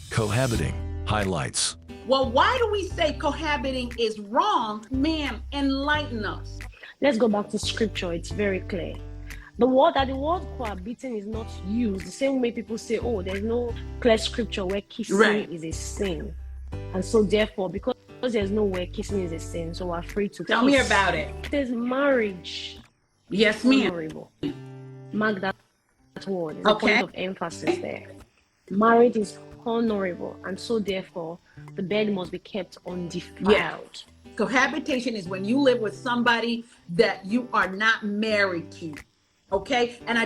Cohabiting highlights. Well, why do we say cohabiting is wrong? Ma'am, enlighten us. Let's go back to scripture. It's very clear. The word cohabiting is not used the same way people say, oh, there's no clear scripture where kissing is a sin. And so therefore, because there's no way kissing is a sin, so we're free to Tell kiss. me about it. There's marriage. Yes, ma'am. Honorable. Mark that word. There's Okay. a point of emphasis there. Marriage is honorable, and so therefore, the bed must be kept undefiled. Yeah. Cohabitation is when you live with somebody that you are not married to. Okay? And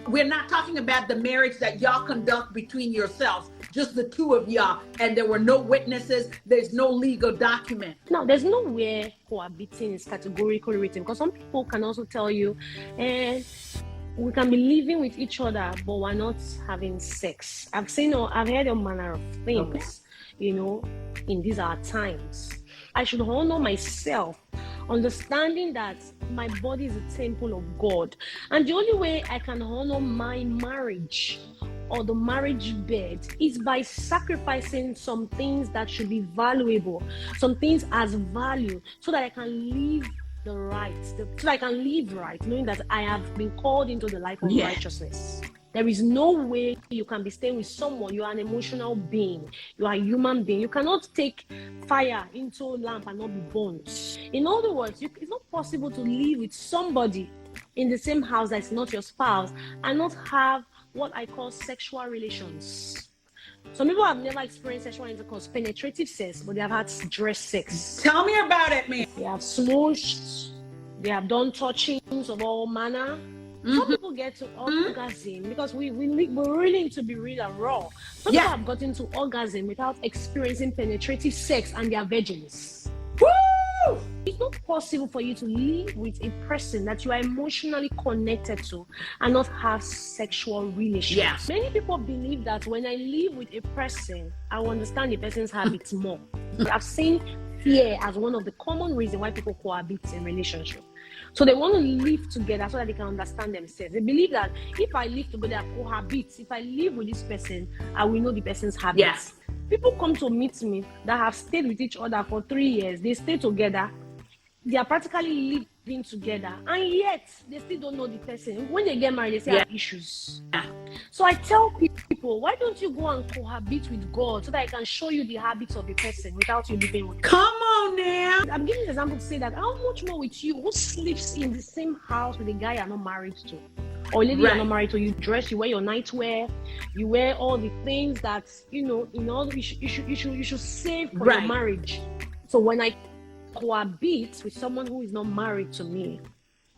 we're not talking about the marriage that y'all conduct between yourselves, just the two of y'all, and there were no witnesses, there's no legal document. Now, there's nowhere cohabiting is categorically written, because some people can also tell you, we can be living with each other, but we're not having sex. I've heard all manner of things, in these our times. I should honor myself, understanding that my body is a temple of God. And the only way I can honor my marriage or the marriage bed is by sacrificing some things that should be valuable, some things as value, so that I can live so that I can live right, knowing that I have been called into the life of righteousness. There is no way you can be staying with someone. You are an emotional being. You are a human being. You cannot take fire into a lamp and not be burnt. In other words, it's not possible to live with somebody in the same house that's not your spouse and not have what I call sexual relations. Some people have never experienced sexual intercourse, penetrative sex, but they have had dress sex. Tell me about it, man. They have smooshed. They have done touchings of all manner. Some people get to orgasm because we really need to be real and raw. Some people have gotten to orgasm without experiencing penetrative sex and they are virgins. Woo! It's not possible for you to live with a person that you are emotionally connected to and not have sexual relations. Yeah. Many people believe that when I live with a person, I will understand the person's habits more. I've seen fear as one of the common reasons why people cohabit in relationships. So they want to live together so that they can understand themselves. They believe that if I live together, cohabit, if I live with this person, I will know the person's habits. Yes. People come to meet me that have stayed with each other for 3 years. They stay together. They are practically living together. And yet, they still don't know the person. When they get married, they say, I have issues. So I tell people, why don't you go and cohabit with God so that I can show you the habits of the person without you living with him? Come on now. I'm giving an example to say that how much more with you who sleeps in the same house with a guy you're not married to, or a lady you're not married to. You dress, you wear your nightwear, you wear all the things that in order you should save for your marriage. So when I cohabit with someone who is not married to me,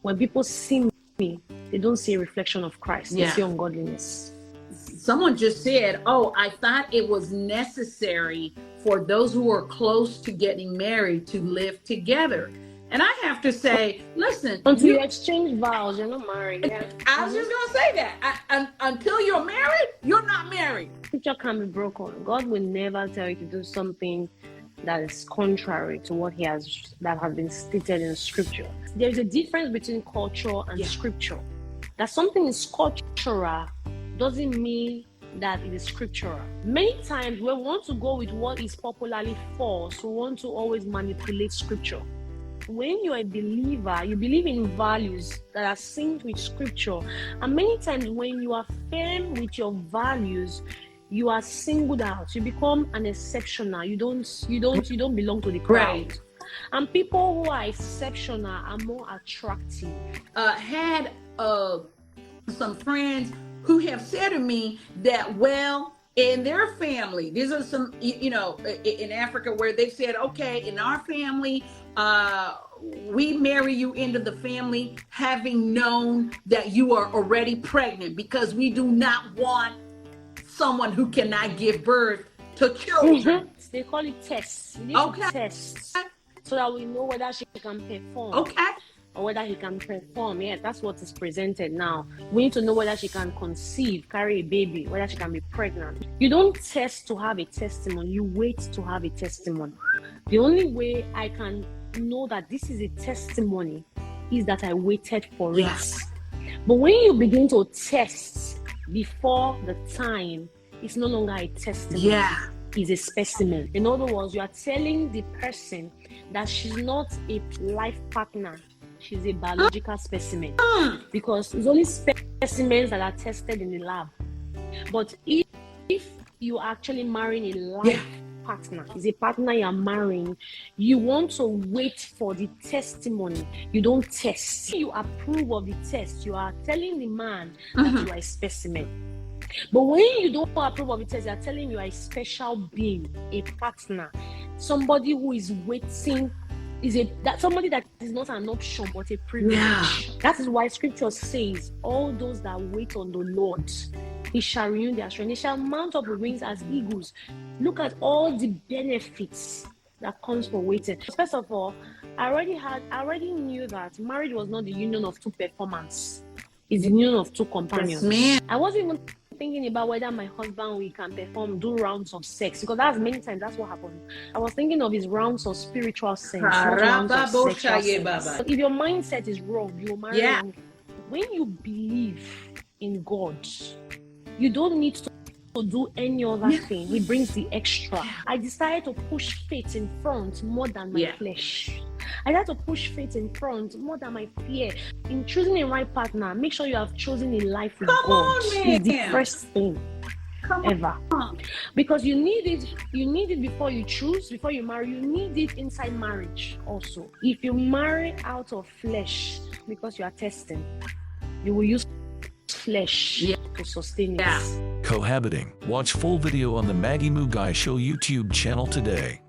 when people see me, they don't see a reflection of Christ. They see ungodliness. Someone just said, I thought it was necessary for those who are close to getting married to live together. And I have to say, listen. Until you exchange vows, you're not married. Yeah. I was just going to say that. Until you're married, you're not married. Scripture can be broken. God will never tell you to do something that is contrary to what that has been stated in scripture. There is a difference between culture and scripture. That something is cultural doesn't mean that it is scriptural. Many times we want to go with what is popularly false. We want to always manipulate scripture. When you're a believer, you believe in values that are synced with scripture. And many times when you are firm with your values, you are singled out. You become an exceptional. You don't belong to the crowd. And people who are exceptional are more attractive. Had some friends who have said to me that, in their family, these are some, in Africa where they said, okay, in our family, we marry you into the family having known that you are already pregnant because we do not want someone who cannot give birth to children. They call it tests. We need to test so that we know whether she can perform. Or whether he can perform. Yeah, that's what is presented now. We need to know whether she can conceive, carry a baby, whether she can be pregnant. You don't test to have a testimony. You wait to have a testimony. The only way I can know that this is a testimony is that I waited for it. But when you begin to test before the time, it's no longer a testimony. Yeah. It's a specimen. In other words, you are telling the person that she's not a life partner. She's a biological specimen. Because it's only specimens that are tested in the lab. But if you actually marrying a life partner, is a partner you're marrying, you want to wait for the testimony. You don't test. You approve of the test. You are telling the man that you are a specimen. But when you don't approve of the test, you're telling you are a special being, a partner, somebody who is waiting, somebody that is not an option but a privilege. Yeah. That is why scripture says, all those that wait on the Lord, he shall renew their strength. They shall mount up with wings as eagles. Look at all the benefits that comes for waiting. First of all, I already knew that marriage was not the union of two performers. It's the union of two companions. Yes, I wasn't even thinking about whether my husband we can do rounds of sex, because that's many times that's what happened. I was thinking of his rounds of spiritual sense, not rounds of sexual sense. But if your mindset is wrong, you'll marry wrong. When you believe in God, you don't need to do any other thing. He brings the extra. I decided to push faith in front more than my flesh. I had to push faith in front more than my fear. In choosing a right partner, make sure you have chosen a life with God. It's the first thing ever. Because you need it before you choose, before you marry. You need it inside marriage also. If you marry out of flesh because you are testing, you will use flesh to sustain it. Cohabiting. Watch full video on the Maggie Mugai Show YouTube channel today.